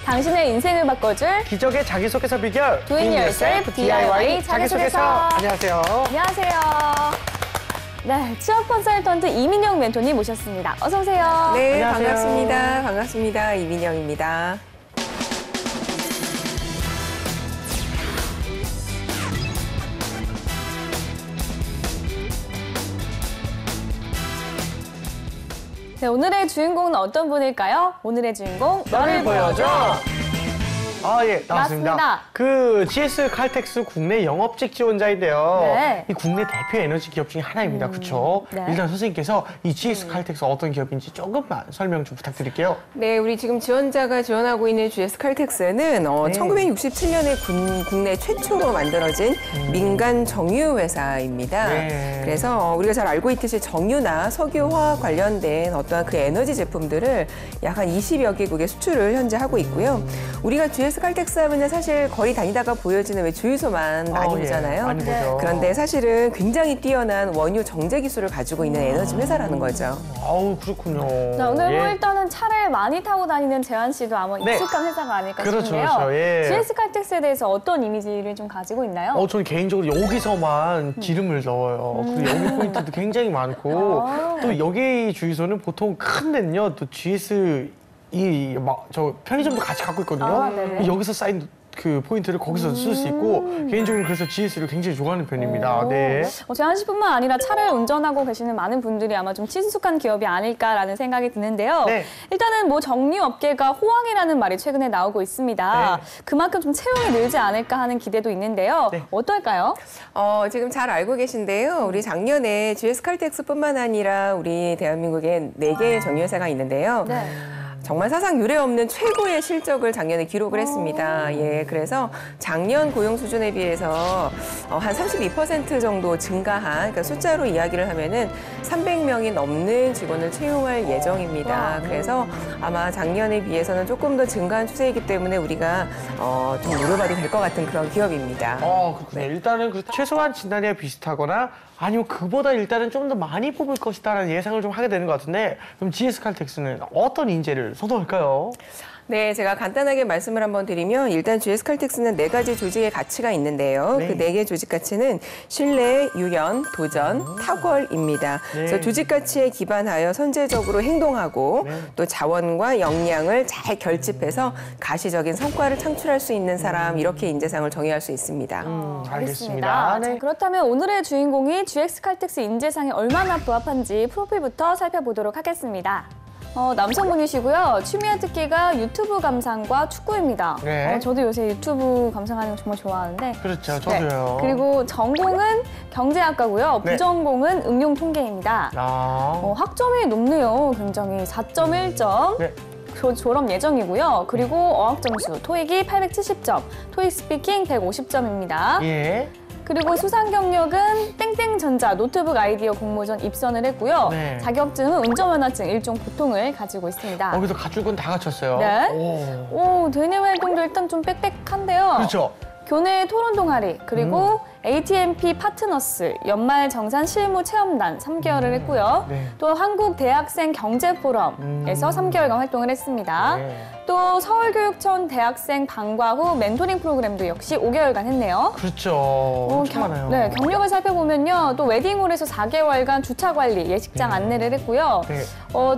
당신의 인생을 바꿔줄 기적의 자기소개서 비결 Do It Yourself DIY 자기소개서. 안녕하세요. 안녕하세요. 네, 취업 컨설턴트 이민영 멘토님 모셨습니다. 어서 오세요. 네, 안녕하세요. 반갑습니다. 반갑습니다. 이민영입니다. 네, 오늘의 주인공은 어떤 분일까요? 오늘의 주인공 너를 보여줘. 예, 나왔습니다. 맞습니다. 그 GS 칼텍스 국내 영업직 지원자인데요. 네. 이 국내 대표 에너지 기업 중에 하나입니다. 그렇죠? 네. 일단 선생님께서 이 GS 칼텍스 어떤 기업인지 조금만 설명 좀 부탁드릴게요. 네, 우리 지금 지원자가 지원하고 있는 GS 칼텍스는 1967년에 국내 최초로 만들어진 민간 정유 회사입니다. 네. 그래서 우리가 잘 알고 있듯이 정유나 석유, 화학 관련된 어떠한 그 에너지 제품들을 약 한 20여 개국에 수출을 현재 하고 있고요. 우리가 GS 칼텍스 하면 사실 거리 다니다가 보여지는 왜 주유소만 많이 보잖아요. 많이 보죠. 그런데 사실은 굉장히 뛰어난 원유 정제 기술을 가지고 있는 에너지 회사라는 거죠. 아우, 그렇군요. 자, 오늘 뭐 예. 일단은 차를 많이 타고 다니는 재환 씨도 아마 네. 익숙한 회사가 아닐까 그렇죠, 싶은데요. 그렇죠. 예. GS 칼텍스에 대해서 어떤 이미지를 좀 가지고 있나요? 저는 개인적으로 여기서만 기름을 넣어요. 그리고 여기 포인트도 굉장히 많고 또 여기 주유소는 보통 큰 데는요. 또 GS 저 편의점도 같이 갖고 있거든요. 네네. 여기서 쌓인 그 포인트를 거기서 쓸 수 있고 개인적으로 그래서 GS를 굉장히 좋아하는 편입니다. 네. 재환 씨뿐만 아니라 차를 운전하고 계시는 많은 분들이 아마 좀 친숙한 기업이 아닐까라는 생각이 드는데요. 네. 일단은 뭐 정유 업계가 호황이라는 말이 최근에 나오고 있습니다. 네. 그만큼 좀 채용이 늘지 않을까 하는 기대도 있는데요. 네. 어떨까요? 지금 잘 알고 계신데요. 우리 작년에 GS 칼텍스뿐만 아니라 우리 대한민국에 4개의 정유회사가 있는데요. 네. 정말 사상 유례 없는 최고의 실적을 작년에 기록을 했습니다. 예, 그래서 작년 고용 수준에 비해서 한 32% 정도 증가한, 그러니까 숫자로 이야기를 하면은 300명이 넘는 직원을 채용할 예정입니다. 그래서 아마 작년에 비해서는 조금 더 증가한 추세이기 때문에 우리가 좀 노려봐도 될 것 같은 그런 기업입니다. 그렇군요. 일단은 최소한 진단이와 비슷하거나 아니면 그보다 일단은 좀 더 많이 뽑을 것이다라는 예상을 좀 하게 되는 것 같은데 그럼 GS 칼텍스는 어떤 인재를 선호할까요? 네, 제가 간단하게 말씀을 한번 드리면 일단 GS 칼텍스는 4가지 조직의 가치가 있는데요. 네. 그 4개의 조직 가치는 신뢰, 유연, 도전, 탁월입니다. 네. 그래서 조직 가치에 기반하여 선제적으로 행동하고 네. 또 자원과 역량을 잘 결집해서 가시적인 성과를 창출할 수 있는 사람 이렇게 인재상을 정의할 수 있습니다. 알겠습니다. 네. 자, 그렇다면 오늘의 주인공이 GS 칼텍스 인재상에 얼마나 부합한지 프로필부터 살펴보도록 하겠습니다. 남성분이시고요. 취미와 특기가 유튜브 감상과 축구입니다. 네. 저도 요새 유튜브 감상하는 거 정말 좋아하는데. 그렇죠. 저도요. 그리고 전공은 경제학과고요. 네. 부전공은 응용통계입니다. 학점이 높네요. 굉장히 4.1점. 네. 졸업 예정이고요. 그리고 어학 점수 토익이 870점, 토익 스피킹 150점입니다. 예. 그리고 수상 경력은 땡땡전자 노트북 아이디어 공모전 입선을 했고요. 네. 자격증은 운전면허증 일종 보통을 가지고 있습니다. 거기서 갖출 건 다 갖췄어요. 네. 대내 활동도 일단 좀 빽빽한데요. 그렇죠. 교내 토론 동아리, 그리고 ATMP 파트너스, 연말 정산 실무 체험단 3개월을 했고요. 네. 또 한국 대학생 경제포럼에서 3개월간 활동을 했습니다. 네. 또 서울교육청 대학생 방과 후 멘토링 프로그램도 역시 5개월간 했네요. 그렇죠. 엄청 많아요. 네, 경력을 살펴보면요. 또 웨딩홀에서 4개월간 주차 관리, 예식장 안내를 했고요. 네.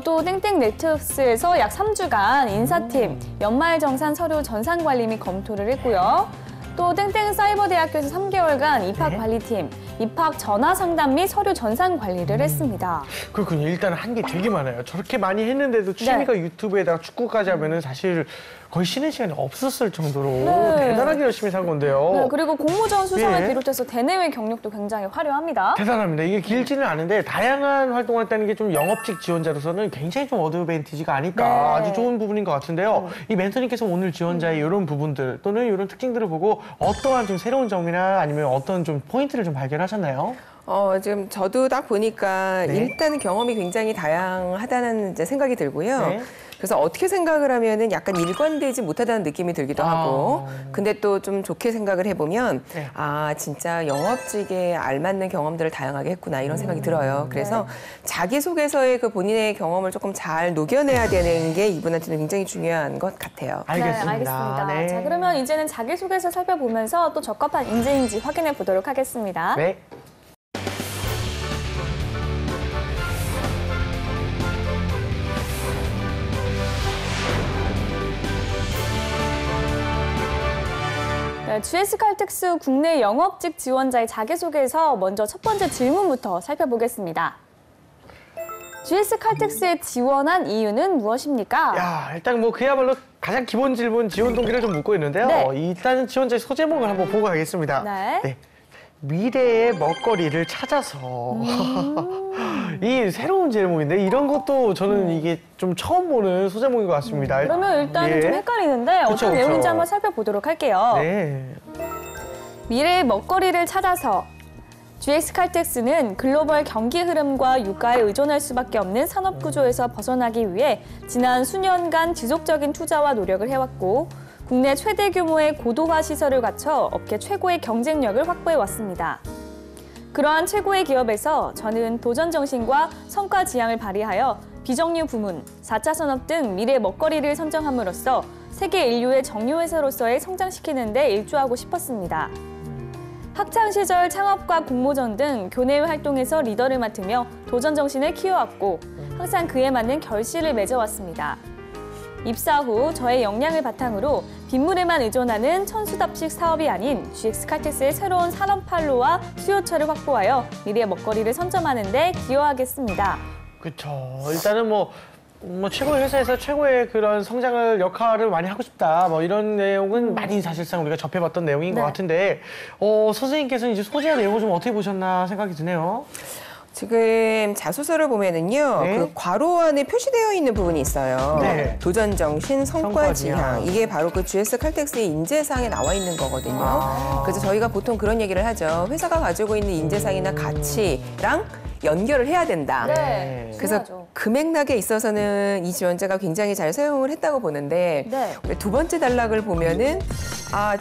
또 땡땡 네트워크스에서 약 3주간 인사팀, 연말정산 서류 전산 관리 및 검토를 했고요. 또 땡땡 사이버대학교에서 3개월간 입학관리팀, 입학 전화 상담 및 서류 전산 관리를 했습니다. 그렇군요. 일단 한 게 되게 많아요. 저렇게 많이 했는데도 취미가 유튜브에다가 축구까지 하면은 사실 거의 쉬는 시간이 없었을 정도로 대단하게 열심히 산 건데요. 네, 그리고 공모전 수상을 예. 비롯해서 대내외 경력도 굉장히 화려합니다. 대단합니다. 이게 길지는 않은데 다양한 활동을 했다는 게 좀 영업직 지원자로서는 굉장히 좀 어드밴티지가 아닐까 네. 아주 좋은 부분인 것 같은데요. 이 멘토님께서 오늘 지원자의 이런 부분들 또는 이런 특징들을 보고 어떠한 좀 새로운 점이나 아니면 어떤 좀 포인트를 좀 발견하셨나요? 지금 저도 딱 보니까 네. 일단은 경험이 굉장히 다양하다는 이제 생각이 들고요. 네. 그래서 어떻게 생각을 하면은 약간 일관되지 못하다는 느낌이 들기도 하고, 근데 또 좀 좋게 생각을 해보면, 네. 아, 진짜 영업직에 알맞는 경험들을 다양하게 했구나, 이런 생각이 들어요. 그래서 자기소개서에 그 본인의 경험을 조금 잘 녹여내야 되는 게 이분한테는 굉장히 중요한 것 같아요. 알겠습니다. 네, 알겠습니다. 네. 자, 그러면 이제는 자기소개서 살펴보면서 또 적합한 인재인지 확인해 보도록 하겠습니다. 네. 네, GS 칼텍스 국내 영업직 지원자의 자기소개에서 먼저 첫 번째 질문부터 살펴보겠습니다. GS 칼텍스에 지원한 이유는 무엇입니까? 야, 일단 뭐 그야말로 가장 기본 질문 지원 동기를 좀 묻고 있는데요. 네. 일단은 지원자의 소제목을 한번 보고 가겠습니다. 네. 미래의 먹거리를 찾아서. 이 새로운 제목인데 이런 것도 저는 이게 좀 처음 보는 소제목인 것 같습니다. 그러면 일단 예. 좀 헷갈리는데 어떤 그쵸, 내용인지 그쵸. 한번 살펴보도록 할게요. 네. 미래의 먹거리를 찾아서 GX 칼텍스는 글로벌 경기 흐름과 유가에 의존할 수밖에 없는 산업 구조에서 벗어나기 위해 지난 수년간 지속적인 투자와 노력을 해왔고 국내 최대 규모의 고도화 시설을 갖춰 업계 최고의 경쟁력을 확보해 왔습니다. 그러한 최고의 기업에서 저는 도전 정신과 성과 지향을 발휘하여 비정유 부문, 4차 산업 등 미래 먹거리를 선정함으로써 세계 인류의 정유회사로서의 성장시키는 데 일조하고 싶었습니다. 학창 시절 창업과 공모전 등 교내외 활동에서 리더를 맡으며 도전 정신을 키워왔고 항상 그에 맞는 결실을 맺어왔습니다. 입사 후 저의 역량을 바탕으로 빗물에만 의존하는 천수답식 사업이 아닌 GX 칼텍스의 새로운 산업 판로와 수요처를 확보하여 미래의 먹거리를 선점하는 데 기여하겠습니다. 그렇죠. 일단은 뭐 최고의 회사에서 최고의 그런 성장을 역할을 많이 하고 싶다. 뭐 이런 내용은 많이 사실상 우리가 접해봤던 내용인 네. 것 같은데 선생님께서는 이제 소재의 내용을 좀 어떻게 보셨나 생각이 드네요. 지금 자소서를 보면은요, 네. 그 괄호 안에 표시되어 있는 부분이 있어요. 네. 도전 정신, 성과 성과 지향. 지향. 이게 바로 그 GS 칼텍스의 인재상에 나와 있는 거거든요. 그래서 저희가 보통 그런 얘기를 하죠. 회사가 가지고 있는 인재상이나 가치랑 연결을 해야 된다. 네, 그래서 중요하죠. 그 맥락에 있어서는 이 지원자가 굉장히 잘 사용을 했다고 보는데 네. 두 번째 단락을 보면은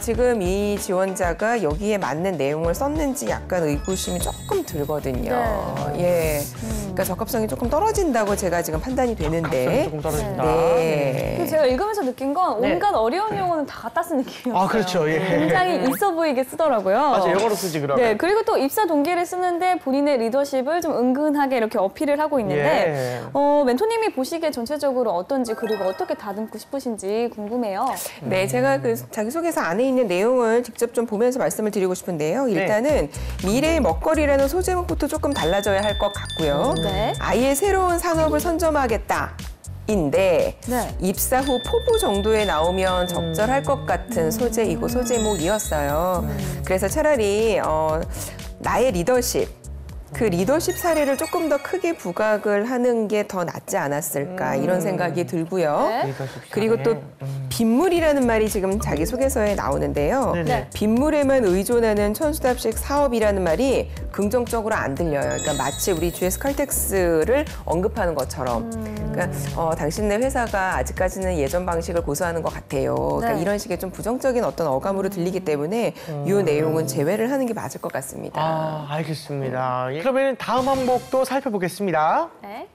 지금 이 지원자가 여기에 맞는 내용을 썼는지 약간 의구심이 조금 들거든요. 예. 그러니까 적합성이 조금 떨어진다고 제가 지금 판단이 각성이 되는데. 조금 떨어진다. 네. 그리고 제가 읽으면서 느낀 건 네. 온갖 어려운 용어는 다 갖다 쓴 느낌이었어요. 아, 그렇죠. 예. 굉장히 있어 보이게 쓰더라고요. 맞아, 영어로 쓰지 그러면. 네, 그리고 또 입사 동기를 쓰는데 본인의 리더십을 좀 은근하게 이렇게 어필을 하고 있는데 멘토님이 보시기에 전체적으로 어떤지 그리고 어떻게 다듬고 싶으신지 궁금해요. 네, 제가 그 자기소개서 안에 있는 내용을 직접 좀 보면서 말씀을 드리고 싶은데요. 일단은 미래의 먹거리라는 소제목부터 조금 달라져야 할 것 같고요. 네. 아예 새로운 산업을 선점하겠다. 인데 네. 입사 후 포부 정도에 나오면 적절할 것 같은 소재이고 소제목이었어요. 그래서 차라리 나의 리더십, 그 리더십 사례를 조금 더 크게 부각을 하는 게 더 낫지 않았을까 이런 생각이 들고요. 네. 그리고 또 빗물이라는 말이 지금 자기소개서에 나오는데요. 네네. 빗물에만 의존하는 천수답식 사업이라는 말이 긍정적으로 안 들려요. 그러니까 마치 우리 GS 칼텍스를 언급하는 것처럼. 그러니까 당신네 회사가 아직까지는 예전 방식을 고수하는 것 같아요. 그러니까 네. 이런 식의 좀 부정적인 어떤 어감으로 들리기 때문에 이 내용은 제외를 하는 게 맞을 것 같습니다. 아, 알겠습니다. 그러면 다음 항목도 살펴보겠습니다. 네.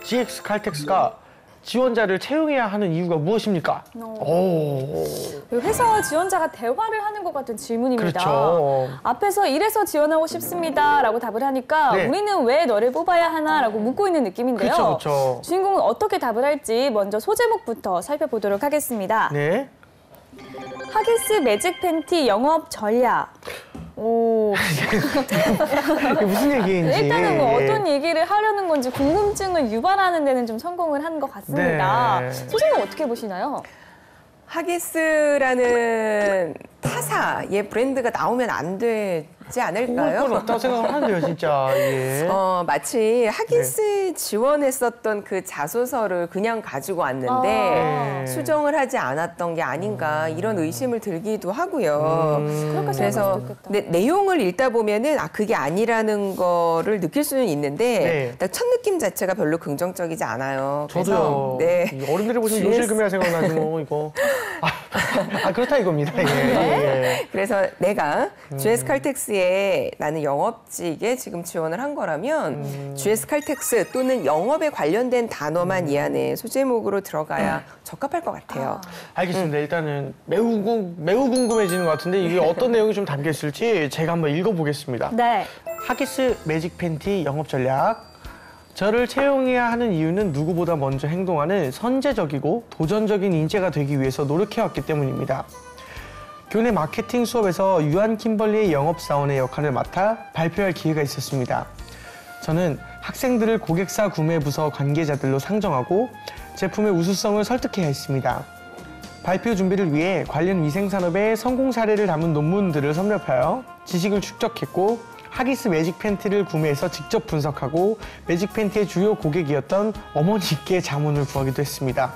GX 칼텍스가 지원자를 채용해야 하는 이유가 무엇입니까? 오. 회사와 지원자가 대화를 하는 것 같은 질문입니다. 그렇죠. 앞에서 이래서 지원하고 싶습니다라고 답을 하니까 네. 우리는 왜 너를 뽑아야 하나라고 묻고 있는 느낌인데요. 그렇죠, 그렇죠. 주인공은 어떻게 답을 할지 먼저 소제목부터 살펴보도록 하겠습니다. 네. 하기스 매직 팬티 영업 전략. 오. 이게 무슨 얘기인지. 일단은 뭐 예. 어떤 얘기를 하려는 건지 궁금증을 유발하는 데는 좀 성공을 한 것 같습니다. 네. 소장님 어떻게 보시나요? 하기스라는 타사의 브랜드가 나오면 안 되는 않을까요? 건 없다고 생각하는데요, 진짜. 예. 마치 하기스 지원했었던 그 자소서를 그냥 가지고 왔는데 네. 수정을 하지 않았던 게 아닌가 이런 의심을 들기도 하고요. 그렇게 생각할 그래서 수도 있겠다. 내용을 읽다 보면은 그게 아니라는 거를 느낄 수는 있는데 네. 첫 느낌 자체가 별로 긍정적이지 않아요. 저도요. 네. 이 어른들이 보시면 GS. 요실금이라 생각나지 뭐 이거. 그렇다 이겁니다. 예. 예. 그래서 내가 GS 칼텍스에 나는 영업직에 지금 지원을 한 거라면 GS 칼텍스 또는 영업에 관련된 단어만 이 안에 소제목으로 들어가야 적합할 것 같아요. 알겠습니다. 일단은 매우 궁금해지는 것 같은데 이게 어떤 내용이 좀 담겨 있을지 제가 한번 읽어보겠습니다. 네. 하기스 매직 팬티 영업 전략. 저를 채용해야 하는 이유는 누구보다 먼저 행동하는 선제적이고 도전적인 인재가 되기 위해서 노력해왔기 때문입니다. 교내 마케팅 수업에서 유한 킴벌리의 영업사원의 역할을 맡아 발표할 기회가 있었습니다. 저는 학생들을 고객사 구매 부서 관계자들로 상정하고 제품의 우수성을 설득해야 했습니다. 발표 준비를 위해 관련 위생산업의 성공 사례를 담은 논문들을 섭렵하여 지식을 축적했고 하기스 매직 팬티를 구매해서 직접 분석하고 매직 팬티의 주요 고객이었던 어머니께 자문을 구하기도 했습니다.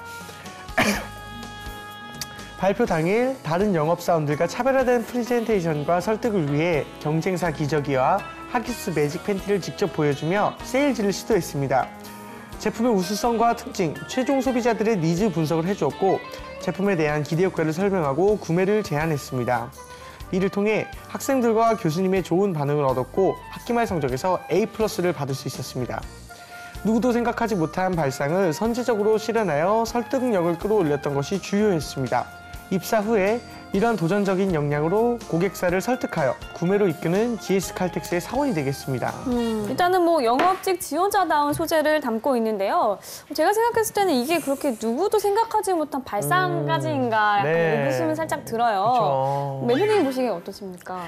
발표 당일 다른 영업사원들과 차별화된 프레젠테이션과 설득을 위해 경쟁사 기저귀와 하기스 매직 팬티를 직접 보여주며 세일즈를 시도했습니다. 제품의 우수성과 특징, 최종 소비자들의 니즈 분석을 해주었고 제품에 대한 기대 효과를 설명하고 구매를 제안했습니다. 이를 통해 학생들과 교수님의 좋은 반응을 얻었고 학기말 성적에서 A+를 받을 수 있었습니다. 누구도 생각하지 못한 발상을 선제적으로 실현하여 설득력을 끌어올렸던 것이 주요했습니다. 입사 후에 이러한 도전적인 역량으로 고객사를 설득하여 구매로 이끄는 GS 칼텍스의 사원이 되겠습니다. 일단은 뭐 영업직 지원자다운 소재를 담고 있는데요. 제가 생각했을 때는 이게 그렇게 누구도 생각하지 못한 발상까지인가 약간 네. 의구심은 살짝 들어요. 그렇죠. 매니저님 보시기에 어떠십니까?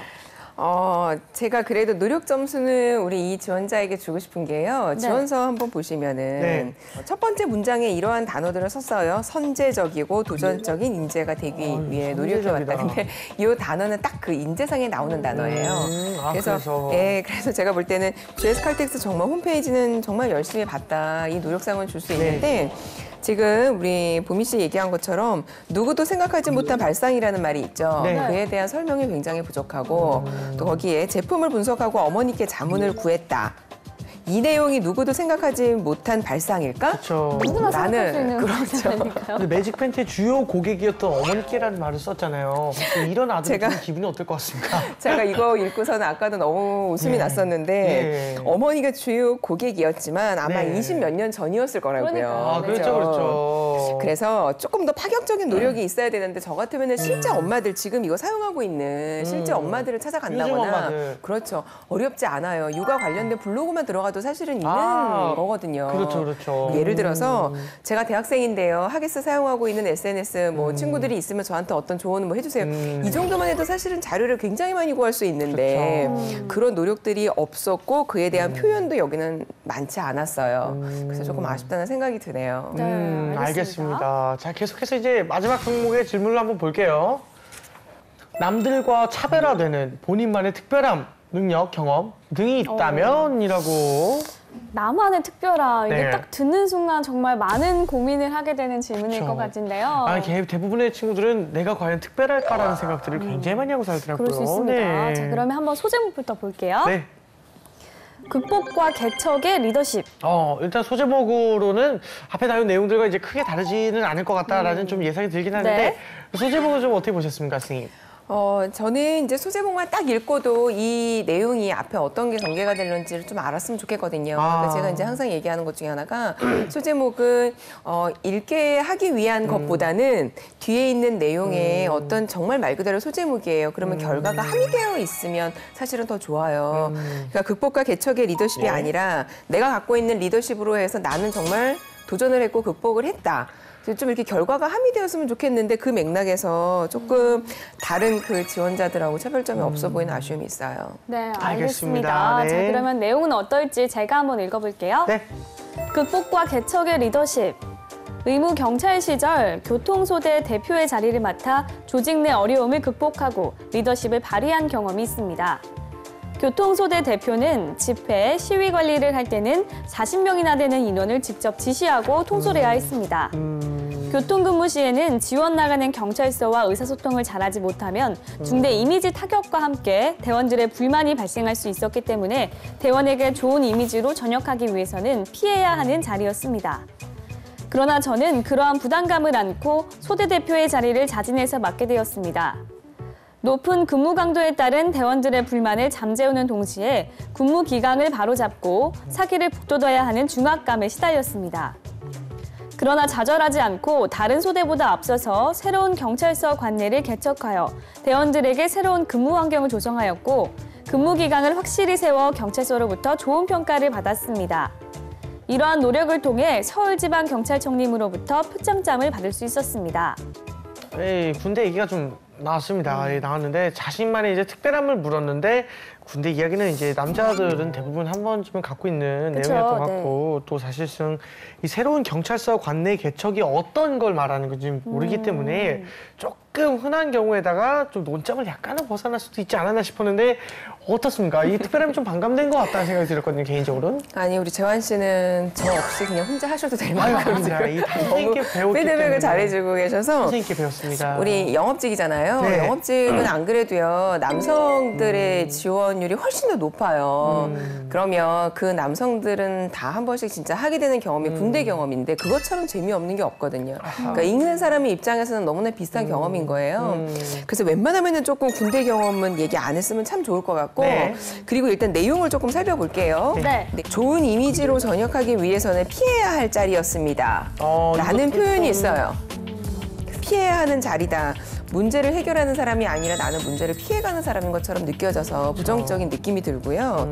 제가 그래도 노력 점수는 우리 이 지원자에게 주고 싶은 게요. 네. 지원서 한번 보시면은 네. 첫 번째 문장에 이러한 단어들을 썼어요. 선제적이고 도전적인 인재가 되기 위해 노력해왔다. 선제적이다. 근데 이 단어는 딱 그 인재상에 나오는 단어예요. 그래서. 그래서 제가 볼 때는 GS 칼텍스 정말 홈페이지는 정말 열심히 봤다. 이 노력상은 줄 수 있는데 지금 우리 보미 씨 얘기한 것처럼 누구도 생각하지 못한 발상이라는 말이 있죠. 네. 그에 대한 설명이 굉장히 부족하고 또 거기에 제품을 분석하고 어머니께 자문을 구했다. 이 내용이 누구도 생각하지 못한 발상일까? 그렇죠. 누구나 생각할 수 있는 그렇죠. 거니까요. 근데 매직 팬티의 주요 고객이었던 어머니께라는 말을 썼잖아요. 혹시 이런 아들이 제가- 좀 기분이 어떨 것 같습니까? 제가 이거 읽고서는 아까도 너무 웃음이 네. 났었는데 네. 어머니가 주요 고객이었지만 아마 네. 20몇 년 전이었을 거라고요. 그러니까요. 그렇죠. 그래서 조금 더 파격적인 노력이 있어야 되는데 저 같으면 실제 엄마들 지금 이거 사용하고 있는 실제 엄마들을 요즘 찾아간다거나 엄마들. 그렇죠. 어렵지 않아요. 육아 관련된 블로그만 들어가도 사실은 있는 거거든요. 그렇죠. 예를 들어서 제가 대학생인데요. 하기스 사용하고 있는 SNS 뭐 친구들이 있으면 저한테 어떤 조언을 뭐 해주세요. 이 정도만 해도 사실은 자료를 굉장히 많이 구할 수 있는데 그런 노력들이 없었고 그에 대한 표현도 여기는 많지 않았어요. 그래서 조금 아쉽다는 생각이 드네요. 네, 알겠습니다. 알겠습니다. 자, 계속해서 이제 마지막 항목의 질문을 한번 볼게요. 남들과 차별화되는 본인만의 특별함, 능력, 경험 등이 있다면이라고. 나만의 특별함 이게 네. 딱 듣는 순간 정말 많은 고민을 하게 되는 질문일 그렇죠. 것 같은데요. 대부분의 친구들은 내가 과연 특별할까라는 생각들을 굉장히 많이 하고 살더라고요. 그럴 수 있습니다. 네. 자, 그러면 한번 소제목부터 볼게요. 네. 극복과 개척의 리더십. 일단 소제목으로는 앞에 나온 내용들과 이제 크게 다르지는 않을 것 같다라는 좀 예상이 들긴 하는데 소제목은 좀 어떻게 보셨습니까, 선생님? 저는 이제 소제목만 딱 읽고도 이 내용이 앞에 어떤 게 전개가 될런지를 좀 알았으면 좋겠거든요. 그러니까 제가 이제 항상 얘기하는 것 중에 하나가 소제목은 읽게 하기 위한 것보다는 뒤에 있는 내용에 어떤 정말 말 그대로 소제목이에요. 그러면 결과가 함의되어 있으면 사실은 더 좋아요. 그러니까 극복과 개척의 리더십이 아니라 내가 갖고 있는 리더십으로 해서 나는 정말 도전을 했고 극복을 했다. 좀 이렇게 결과가 함의되었으면 좋겠는데 그 맥락에서 조금 다른 그 지원자들하고 차별점이 없어 보이는 아쉬움이 있어요. 네, 알겠습니다. 알겠습니다. 네. 자, 그러면 내용은 어떨지 제가 한번 읽어볼게요. 네. 극복과 개척의 리더십. 의무 경찰 시절 교통소대 대표의 자리를 맡아 조직 내 어려움을 극복하고 리더십을 발휘한 경험이 있습니다. 교통소대 대표는 집회, 시위 관리를 할 때는 40명이나 되는 인원을 직접 지시하고 통솔해야 했습니다. 교통근무 시에는 지원 나가는 경찰서와 의사소통을 잘하지 못하면 중대 이미지 타격과 함께 대원들의 불만이 발생할 수 있었기 때문에 대원에게 좋은 이미지로 전역하기 위해서는 피해야 하는 자리였습니다. 그러나 저는 그러한 부담감을 안고 소대 대표의 자리를 자진해서 맡게 되었습니다. 높은 근무 강도에 따른 대원들의 불만을 잠재우는 동시에 근무 기강을 바로잡고 사기를 북돋아야 하는 중압감에 시달렸습니다. 그러나 좌절하지 않고 다른 소대보다 앞서서 새로운 경찰서 관내를 개척하여 대원들에게 새로운 근무 환경을 조성하였고 근무 기강을 확실히 세워 경찰서로부터 좋은 평가를 받았습니다. 이러한 노력을 통해 서울지방경찰청님으로부터 표창장을 받을 수 있었습니다. 군대 얘기가 좀 나왔습니다. 나왔는데 자신만의 이제 특별함을 물었는데 군대 이야기는 이제 남자들은 대부분 한 번쯤은 갖고 있는 그쵸, 내용이었던 것 같고 또 사실상 이 새로운 경찰서 관내 개척이 어떤 걸 말하는 건지 모르기 때문에 조금 흔한 경우에다가 좀 논점을 약간은 벗어날 수도 있지 않았나 싶었는데 어떻습니까? 이 특별함이 좀 반감된 것 같다는 생각이 들었거든요, 개인적으로는. 아니 우리 재환 씨는 저 없이 그냥 혼자 하셔도 될 아유, 만큼 아닙니다. 이 선생님께 배웠기 피드백을 때문에. 잘해주고 계셔서 선생님께 배웠습니다. 우리 영업직이잖아요. 네. 영업직은 안 그래도요 남성들의 지원율이 훨씬 더 높아요. 그러면 그 남성들은 다 한 번씩 진짜 하게 되는 경험이 군대 경험인데 그것처럼 재미없는 게 없거든요. 그러니까 읽는 사람의 입장에서는 너무나 비슷한 경험인 거예요. 그래서 웬만하면은 조금 군대 경험은 얘기 안 했으면 참 좋을 것 같고 네. 그리고 일단 내용을 조금 살펴볼게요. 네. 네, 좋은 이미지로 전역하기 위해서는 피해야 할 자리였습니다. 라는 이것도 표현이 좀- 있어요. 피해야 하는 자리다. 문제를 해결하는 사람이 아니라 나는 문제를 피해가는 사람인 것처럼 느껴져서 부정적인 느낌이 들고요.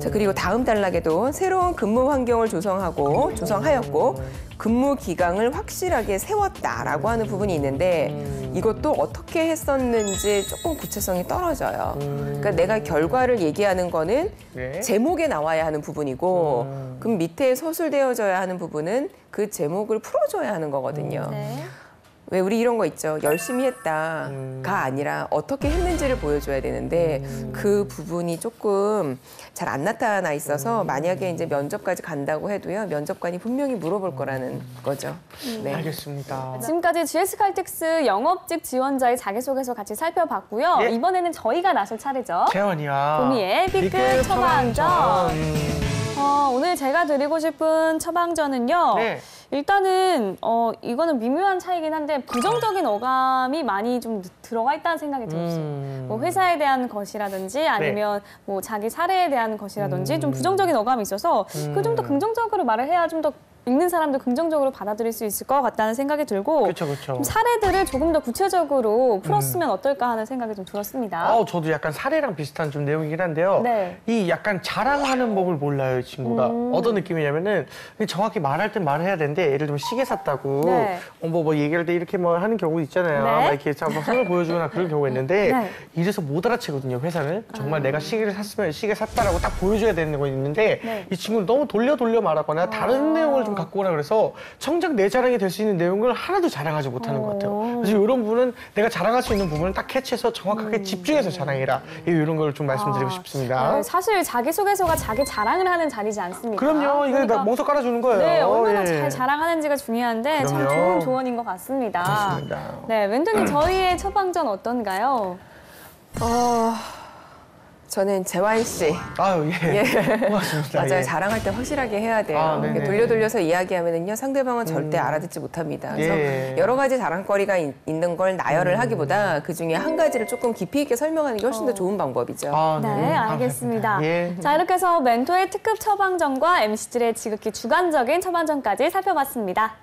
자, 그리고 다음 단락에도 새로운 근무 환경을 조성하였고 근무 기강을 확실하게 세웠다라고 하는 부분이 있는데 이것도 어떻게 했었는지 조금 구체성이 떨어져요. 그러니까 내가 결과를 얘기하는 거는 네. 제목에 나와야 하는 부분이고 그럼 밑에 서술되어져야 하는 부분은 그 제목을 풀어줘야 하는 거거든요. 네. 왜 우리 이런 거 있죠. 열심히 했다가 아니라 어떻게 했는지를 보여줘야 되는데 그 부분이 조금 잘 안 나타나 있어서 만약에 이제 면접까지 간다고 해도요. 면접관이 분명히 물어볼 거라는 거죠. 네. 알겠습니다. 지금까지 GS 칼텍스 영업직 지원자의 자기소개서 같이 살펴봤고요. 예. 이번에는 저희가 나설 차례죠. 재원이야. 봄이의 B급 처방전. 음. 오늘 제가 드리고 싶은 처방전은요. 네. 일단은 이거는 미묘한 차이긴 한데 부정적인 어감이 많이 좀 들어가 있다는 생각이 들었어요. 뭐 회사에 대한 것이라든지 아니면 뭐 자기 사례에 대한 것이라든지 좀 부정적인 어감이 있어서 그걸 좀 더 긍정적으로 말을 해야 좀 더 읽는 사람도 긍정적으로 받아들일 수 있을 것 같다는 생각이 들고 그렇죠, 그렇죠. 좀 사례들을 조금 더 구체적으로 풀었으면 어떨까 하는 생각이 좀 들었습니다. 저도 약간 사례랑 비슷한 좀 내용이긴 한데요. 네. 이 약간 자랑하는 법을 몰라요, 이 친구가. 어떤 느낌이냐면은 정확히 말할 땐 말을 해야 되는데 예를 들면 시계 샀다고 네. 뭐 얘기할 때 이렇게 뭐 하는 경우 있잖아요. 네. 막 이렇게 뭐 손을 보여주거나 그런 경우가 있는데 네. 이래서 못 알아채거든요, 회사는. 정말 내가 시계를 샀으면 시계 샀다라고 딱 보여줘야 되는 거 있는데 네. 이 친구는 너무 돌려 말하거나 다른 내용을 좀 갖고 오라 그래서 정작 내 자랑이 될 수 있는 내용을 하나도 자랑하지 못하는 것 같아요. 그래서 이런 부분은 내가 자랑할 수 있는 부분을 딱 캐치해서 정확하게 집중해서 자랑해라. 이런 걸 좀 말씀드리고 싶습니다. 네, 사실 자기소개서가 자기 자랑을 하는 자리지 않습니까? 그럼요. 이거 그러니까 멍석 깔아주는 거예요. 네, 얼마나 예. 잘 자랑하는지가 중요한데 참 그럼요. 좋은 조언인 것 같습니다. 그렇습니다. 네, 웬드님 저희의 처방전 어떤가요? 저는 재환 씨. 아유, 예. 고맙습니다. 맞아요. 예. 자랑할 때 확실하게 해야 돼요. 아, 네네. 돌려서 이야기하면은요, 상대방은 절대 알아듣지 못합니다. 그래서 예. 여러 가지 자랑거리가 있는 걸 나열을 하기보다 그 중에 한 가지를 조금 깊이 있게 설명하는 게 훨씬 더 좋은 방법이죠. 아, 네, 알겠습니다. 감사합니다. 예. 자, 이렇게 해서 멘토의 특급 처방전과 MC들의 지극히 주관적인 처방전까지 살펴봤습니다.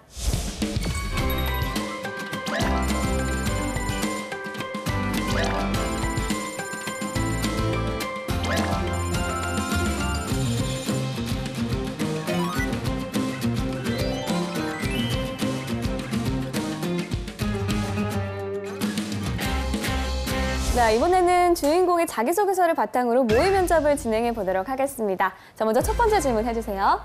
네, 이번에는 주인공의 자기소개서를 바탕으로 모의 면접을 진행해 보도록 하겠습니다. 자, 먼저 첫 번째 질문 해주세요.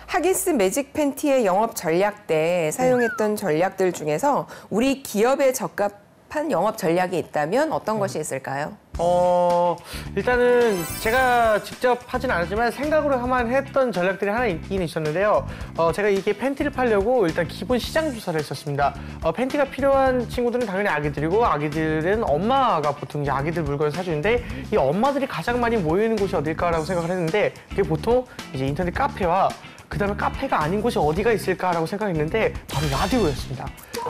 하기스 매직 팬티의 영업 전략 때 사용했던 전략들 중에서 우리 기업에 적합한 영업 전략이 있다면 어떤 것이 있을까요? 일단은 제가 직접 하진 않았지만 생각으로 하만 했던 전략들이 하나 있긴 있었는데요. 제가 이게 팬티를 팔려고 일단 기본 시장 조사를 했었습니다. 팬티가 필요한 친구들은 당연히 아기들이고 아기들은 엄마가 보통 이제 아기들 물건을 사주는데 이 엄마들이 가장 많이 모이는 곳이 어딜까라고 생각을 했는데 그게 보통 이제 인터넷 카페와 그다음에 카페가 아닌 곳이 어디가 있을까라고 생각했는데 바로 라디오였습니다.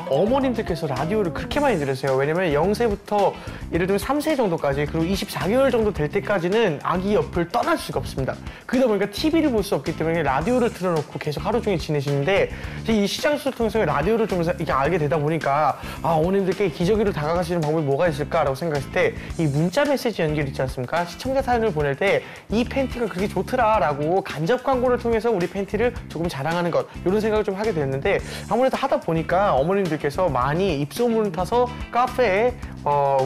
어머님들께서 라디오를 그렇게 많이 들으세요. 왜냐면 0세부터 예를 들면 3세 정도까지 그리고 24개월 정도 될 때까지는 아기 옆을 떠날 수가 없습니다. 그러다 보니까 TV를 볼 수 없기 때문에 라디오를 틀어놓고 계속 하루 종일 지내시는데 이 시장 수를 통해서 라디오를 좀 이렇게 알게 되다 보니까 어머님들께 기저귀로 다가갈 수 있는 방법이 뭐가 있을까라고 생각했을 때 이 문자 메시지 연결 있지 않습니까? 시청자 사연을 보낼 때 이 팬티가 그렇게 좋더라라고 간접 광고를 통해서 우리 팬티를 조금 자랑하는 것 이런 생각을 좀 하게 됐는데 아무래도 하다 보니까 어머님들께서 많이 입소문을 타서 카페에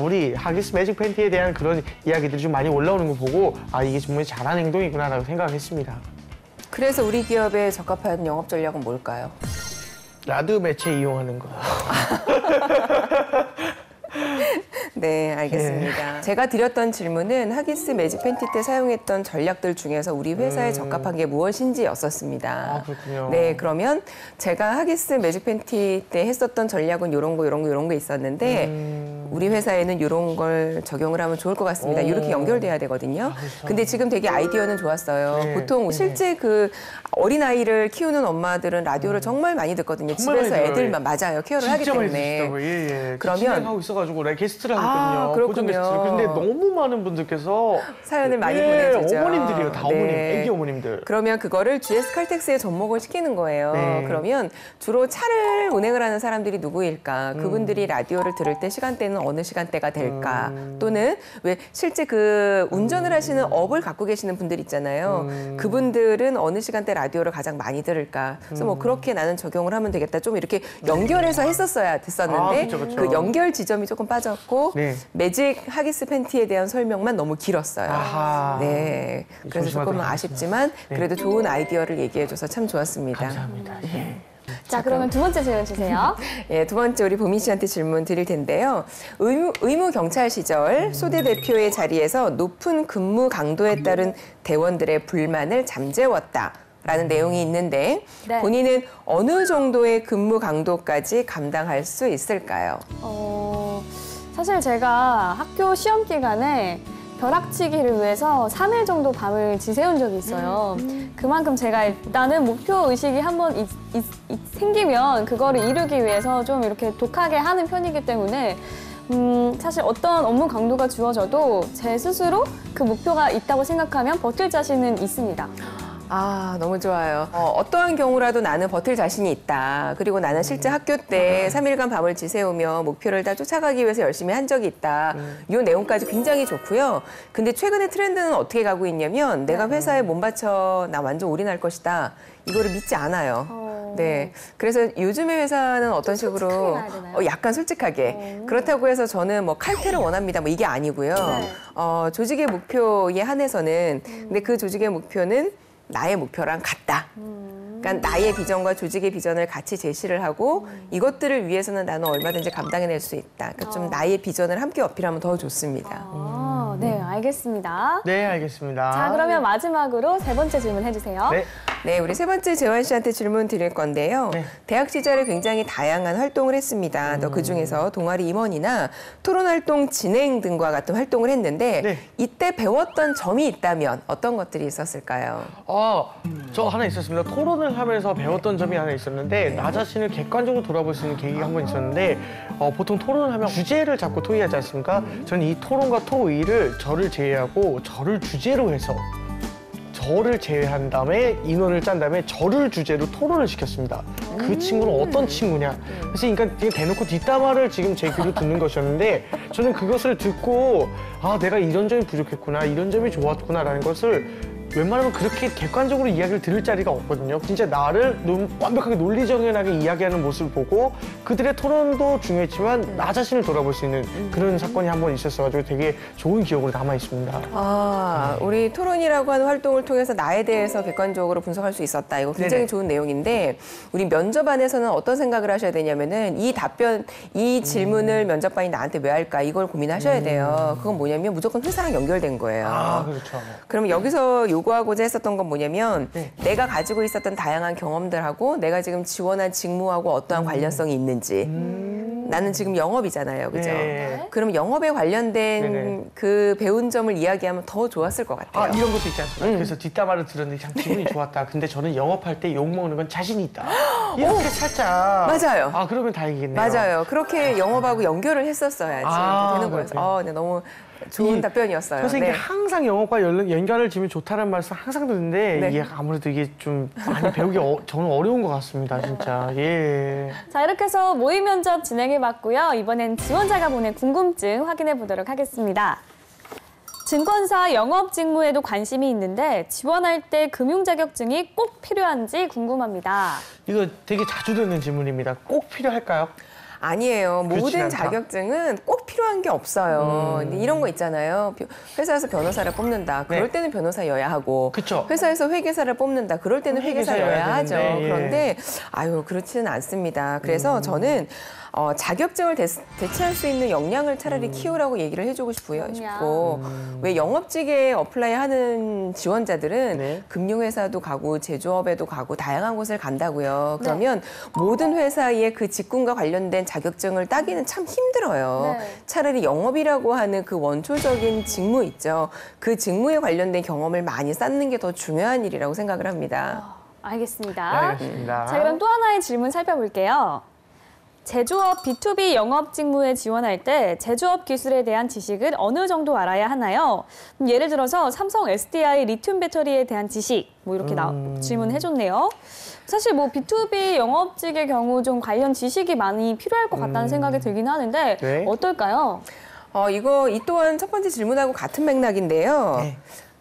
우리 하기스 매직 팬티에 대한 그런 이야기들이 좀 많이 올라오는 거 보고 이게 정말 잘하는 행동이구나라고 생각했습니다. 그래서 우리 기업의 적합한 영업 전략은 뭘까요? 라디오 매체 이용하는 거. 네, 알겠습니다. 제가 드렸던 질문은 하기스 매직 팬티 때 사용했던 전략들 중에서 우리 회사에 적합한 게 무엇인지였었습니다. 그렇군요. 네, 그러면 제가 하기스 매직 팬티 때 했었던 전략은 이런 거 있었는데 우리 회사에는 이런 걸 적용을 하면 좋을 것 같습니다. 이렇게 연결돼야 되거든요. 근데 지금 되게 아이디어는 좋았어요. 네. 보통 실제 그 어린아이를 키우는 엄마들은 라디오를 정말 많이 듣거든요. 정말 집에서 많이 들어요. 애들만 맞아요. 케어를 하기 진짜 많이 때문에. 드시더라고요. 예. 그러면- 진행하고 있어가지고 내가 게스트를 하거든요. 그렇군요. 고정 게스트를. 근데 너무 많은 분들께서 사연을 많이 보내주죠. 어머님들이요. 다 어머님, 네. 애기 어머님들. 그러면 그거를 GS 칼텍스에 접목을 시키는 거예요. 네. 그러면 주로 차를 운행을 하는 사람들이 누구일까? 그분들이 라디오를 들을 때 시간대는 어느 시간대가 될까? 또는 왜 실제 그 운전을 하시는 업을 갖고 계시는 분들 있잖아요. 그분들은 어느 시간대 라디오를 가장 많이 들을까? 그래서 뭐 그렇게 나는 적용을 하면 되겠다. 좀 이렇게 연결해서 했었어야 됐었는데 그쵸. 그 연결 지점이 조금 빠졌고 네. 매직 하기스 팬티에 대한 설명만 너무 길었어요. 아하. 네. 그래서 조금 조심하도록 아쉽지만 그래도 좋은 아이디어를 얘기해줘서 참 좋았습니다. 감사합니다. 예. 자, 그러면 두 번째 질문 주세요. 예, 두 번째 우리 보민 씨한테 질문 드릴 텐데요. 의무 경찰 시절 소대 대표의 자리에서 높은 근무 강도에 따른 대원들의 불만을 잠재웠다. 라는 내용이 있는데 네. 본인은 어느 정도의 근무 강도까지 감당할 수 있을까요? 사실 제가 학교 시험 기간에 벼락치기를 위해서 3일 정도 밤을 지새운 적이 있어요. 그만큼 제가 일단은 목표 의식이 한번 생기면 그거를 이루기 위해서 좀 이렇게 독하게 하는 편이기 때문에 사실 어떤 업무 강도가 주어져도 제 스스로 그 목표가 있다고 생각하면 버틸 자신은 있습니다. 너무 좋아요. 어떠한 경우라도 나는 버틸 자신이 있다. 그리고 나는 실제 학교 때 3일간 밤을 지새우며 목표를 다 쫓아가기 위해서 열심히 한 적이 있다. 이 내용까지 굉장히 좋고요. 근데 최근에 트렌드는 어떻게 가고 있냐면 내가 회사에 몸 바쳐 나 완전 올인할 것이다. 이거를 믿지 않아요. 네. 그래서 요즘의 회사는 어떤 식으로 솔직하게 가야 되나요? 약간 솔직하게 그렇다고 해서 저는 뭐 칼퇴를 원합니다. 뭐 이게 아니고요. 네. 조직의 목표에 한해서는 근데 그 조직의 목표는 나의 목표랑 같다. 그러니까 나의 비전과 조직의 비전을 같이 제시를 하고 이것들을 위해서는 나는 얼마든지 감당해낼 수 있다. 그러니까 좀 나의 비전을 함께 어필하면 더 좋습니다. 네, 알겠습니다. 네, 알겠습니다. 자, 그러면 마지막으로 세 번째 질문 해주세요. 네. 네, 우리 세 번째 재환 씨한테 질문 드릴 건데요. 네. 대학 시절에 굉장히 다양한 활동을 했습니다. 또 그중에서 동아리 임원이나 토론 활동 진행 등과 같은 활동을 했는데 네. 이때 배웠던 점이 있다면 어떤 것들이 있었을까요? 저 하나 있었습니다. 토론을 하면서 배웠던 점이 하나 있었는데 나 자신을 객관적으로 돌아볼 수 있는 계기가 한 번 있었는데 보통 토론을 하면 주제를 잡고 토의하지 않습니까? 저는 이 토론과 토의를 저를 제외하고 저를 주제로 해서 저를 제외한 다음에 인원을 짠 다음에 저를 주제로 토론을 시켰습니다. 그 친구는 어떤 친구냐. 그래서 그러니까 되게 대놓고 뒷담화를 지금 제 귀로 듣는 것이었는데 저는 그것을 듣고 내가 이런 점이 부족했구나, 이런 점이 좋았구나라는 것을 웬만하면 그렇게 객관적으로 이야기를 들을 자리가 없거든요. 진짜 나를 완벽하게 논리정연하게 이야기하는 모습을 보고 그들의 토론도 중요했지만 나 자신을 돌아볼 수 있는 그런 사건이 한 번 있었어가지고 되게 좋은 기억으로 남아 있습니다. 아, 우리 토론이라고 하는 활동을 통해서 나에 대해서 객관적으로 분석할 수 있었다. 이거 굉장히 네네. 좋은 내용인데 우리 면접안에서는 어떤 생각을 하셔야 되냐면은 이 질문을 면접관이 나한테 왜 할까 이걸 고민하셔야 돼요. 그건 뭐냐면 무조건 회사랑 연결된 거예요. 아, 그렇죠. 그러면 여기서 요구하고자 했었던 건 뭐냐면 네. 내가 가지고 있었던 다양한 경험들하고 내가 지금 지원한 직무하고 어떠한 관련성이 있는지 나는 지금 영업이잖아요. 그죠? 네. 그럼 영업에 관련된 네네. 그 배운 점을 이야기하면 더 좋았을 것 같아요. 아, 이런 것도 있지 않습니까? 그래서 뒷담화를 들었는데 참 기분이 좋았다. 근데 저는 영업할 때 욕먹는 건 자신이 있다. 이렇게 살짝. 맞아요. 아, 그러면 다행이겠네요. 맞아요. 그렇게 영업하고 연결을 했었어야지 아, 되는 거예요. 그렇군요. 네, 너무 좋은 이 답변이었어요. 선생님께 네. 항상 영업과 연관을 지으면 좋다는 말씀 항상 듣는데 네. 이게 아무래도 이게 좀 많이 배우기 저는 어려운 것 같습니다, 진짜. 예. 자, 이렇게 해서 모의 면접 진행해봤고요. 이번엔 지원자가 보낸 궁금증 확인해 보도록 하겠습니다. 증권사 영업 직무에도 관심이 있는데 지원할 때 금융 자격증이 꼭 필요한지 궁금합니다. 이거 되게 자주 듣는 질문입니다. 꼭 필요할까요? 아니에요. 그렇진 모든 않다. 자격증은 꼭 필요한 게 없어요. 근데 이런 거 있잖아요. 회사에서 변호사를 뽑는다. 그럴 네. 때는 변호사여야 하고 그쵸. 회사에서 회계사를 뽑는다. 그럴 때는 회계사여야 회계사여야 하죠. 되는데, 예. 그런데 아유 그렇지는 않습니다. 그래서 저는 자격증을 대체할 수 있는 역량을 차라리 키우라고 얘기를 해주고 싶고 왜 영업직에 어플라이하는 지원자들은 네. 금융회사도 가고 제조업에도 가고 다양한 곳을 간다고요. 그러면 모든 회사의 그 직군과 관련된 자격증을 따기는 참 힘들어요. 네. 차라리 영업이라고 하는 그 원초적인 직무 있죠. 그 직무에 관련된 경험을 많이 쌓는 게 더 중요한 일이라고 생각을 합니다. 알겠습니다. 네, 알겠습니다. 자, 그럼 또 하나의 질문 살펴볼게요. 제조업 B2B 영업 직무에 지원할 때 제조업 기술에 대한 지식은 어느 정도 알아야 하나요? 예를 들어서 삼성 SDI 리튬 배터리에 대한 지식 뭐 이렇게 질문해줬네요. 사실 뭐 B2B 영업직의 경우 좀 관련 지식이 많이 필요할 것 같다는 생각이 들긴 하는데 네. 이 어떨까요? 또한 첫 번째 질문하고 같은 맥락인데요. 네.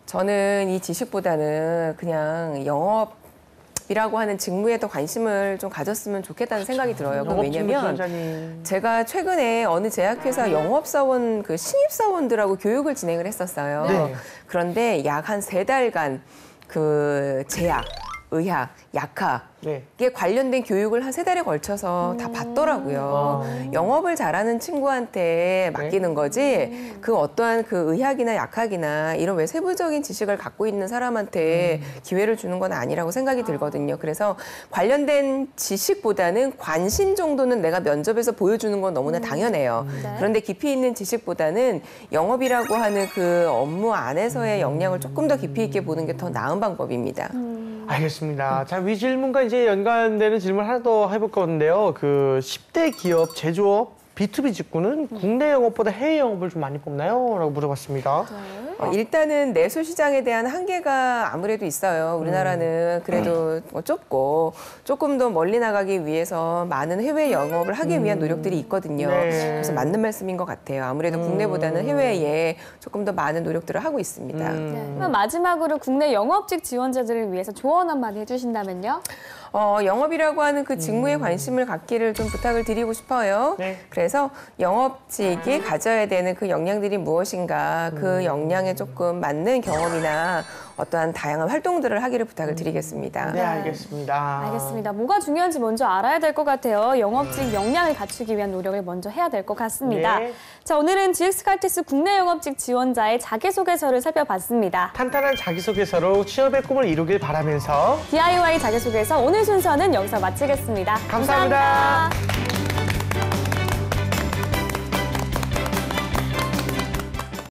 저는 이 지식보다는 그냥 영업이라고 하는 직무에 더 관심을 좀 가졌으면 좋겠다는 생각이 들어요. 그건 왜냐면 제가 최근에 어느 제약회사 영업사원 그 신입사원들하고 교육을 진행을 했었어요. 네. 그런데 약 한 3달간 그 제약, 의학, 약학 네. 이게 관련된 교육을 한 3달에 걸쳐서 다 받더라고요. 영업을 잘하는 친구한테 맡기는 거지 그 어떠한 그 의학이나 약학이나 이런 왜 세부적인 지식을 갖고 있는 사람한테 기회를 주는 건 아니라고 생각이 들거든요. 그래서 관련된 지식보다는 관심 정도는 내가 면접에서 보여주는 건 너무나 당연해요. 네. 그런데 깊이 있는 지식보다는 영업이라고 하는 그 업무 안에서의 역량을 조금 더 깊이 있게 보는 게 더 나은 방법입니다. 알겠습니다. 자, 위 질문과 이제 연관되는 질문 하나 더 해볼 건데요. 그 10대 기업, 제조업, B2B 직구는 국내 영업보다 해외 영업을 좀 많이 뽑나요? 라고 물어봤습니다. 일단은 내수 시장에 대한 한계가 아무래도 있어요. 우리나라는 그래도 좁고 조금 더 멀리 나가기 위해서 많은 해외 영업을 하기 위한 노력들이 있거든요. 네. 그래서 맞는 말씀인 것 같아요. 아무래도 국내보다는 해외에 조금 더 많은 노력들을 하고 있습니다. 네. 그럼 마지막으로 국내 영업직 지원자들을 위해서 조언 한마디 해주신다면요? 영업이라고 하는 그 직무에 관심을 갖기를 좀 부탁을 드리고 싶어요. 네. 그래서 영업직이 가져야 되는 그 역량들이 무엇인가, 그 역량에 조금 맞는 경험이나 어떠한 다양한 활동들을 하기를 부탁을 드리겠습니다. 네, 알겠습니다. 알겠습니다. 뭐가 중요한지 먼저 알아야 될 것 같아요. 영업직 역량을 갖추기 위한 노력을 먼저 해야 될 것 같습니다. 네. 자, 오늘은 GX칼텍스 국내 영업직 지원자의 자기소개서를 살펴봤습니다. 탄탄한 자기소개서로 취업의 꿈을 이루길 바라면서 DIY 자기소개서 오늘 순서는 여기서 마치겠습니다. 감사합니다. 감사합니다.